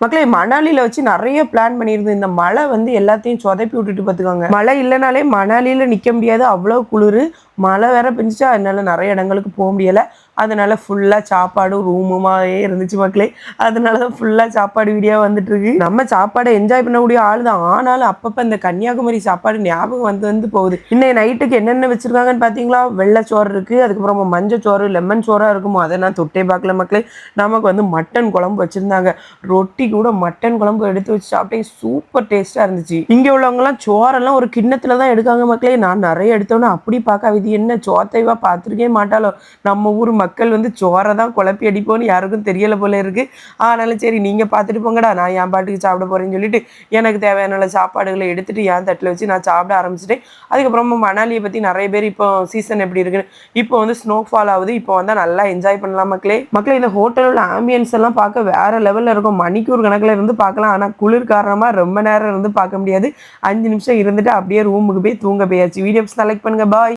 மக்களே மணாலியில வச்சு நிறைய பிளான் பண்ணியிருந்தேன். இந்த மழை வந்து எல்லாத்தையும் சொதப்பி விட்டுட்டு பார்த்துக்கோங்க. மழை இல்லைனாலே மணாலியில நிற்க முடியாது, அவ்வளோ குளிர். மழை வேற பெஞ்சிச்சா, அதனால நிறைய இடங்களுக்கு போக முடியலை. அதனால ஃபுல்லாக சாப்பாடும் ரூமுமாவே இருந்துச்சு மக்களே. அதனால தான் ஃபுல்லாக சாப்பாடு வீடியோ வந்துட்டு இருக்கு. நம்ம சாப்பாடை என்ஜாய் பண்ணக்கூடிய ஆள் தான், ஆனாலும் அப்பப்போ இந்த கன்னியாகுமரி சாப்பாடு ஞாபகம் வந்து போகுது. இன்னைக்கு நைட்டுக்கு என்னென்ன வச்சிருக்காங்கன்னு பார்த்தீங்களா? வெள்ளைச்சோறு இருக்குது, அதுக்கப்புறம் மஞ்சச்சோறு லெமன் சோறாக இருக்குமோ, அதை நான் தொட்டே பார்க்கல மக்களே. நமக்கு வந்து மட்டன் குழம்பு வச்சுருந்தாங்க. ரொட்டி கூட மட்டன் குழம்பு எடுத்து வச்சு சாப்பிட்டேன், சூப்பர் டேஸ்ட்டாக இருந்துச்சு. இங்கே உள்ளவங்கலாம் சோறெல்லாம் ஒரு கிண்ணத்தில் தான் எடுக்காங்க மக்களே. நான் நிறைய எடுத்தோன்னே அப்படி பார்க்க, இது என்ன சோத்தைவா பார்த்துருக்கே மாட்டாலோ, நம்ம ஊர் மக்கள் வந்து சோறை தான் குழப்பி அடிப்போன்னு யாருக்கும் தெரியல போல இருக்கு. ஆனாலும் சரி, நீங்கள் பார்த்துட்டு போங்கடா, நான் என் பாட்டுக்கு சாப்பிட போகிறேன்னு சொல்லிட்டு எனக்கு தேவையான சாப்பாடுகளை எடுத்துகிட்டு என் தட்டில் வச்சு நான் சாப்பிட ஆரம்பிச்சிட்டேன். அதுக்கப்புறமா மணாலியை பற்றி நிறைய பேர் இப்போ சீசன் எப்படி இருக்குன்னு, இப்போ வந்து ஸ்னோஃபால் ஆகுது, இப்போ வந்தால் நல்லா என்ஜாய் பண்ணலாம் மக்களே. இந்த ஹோட்டலோட ஆம்பியன்ஸ் எல்லாம் பார்க்க வேற லெவலில் இருக்கும். மணிக்கூர் கணக்கில் இருந்து பார்க்கலாம், ஆனால் குளிர் காரணமாக ரொம்ப நேரம் இருந்து பார்க்க முடியாது. 5 நிமிஷம் இருந்துட்டு அப்படியே ரூமுக்கு போய் தூங்க போயாச்சு. வீடியோ செலக்ட் பண்ணுங்க, பாய்.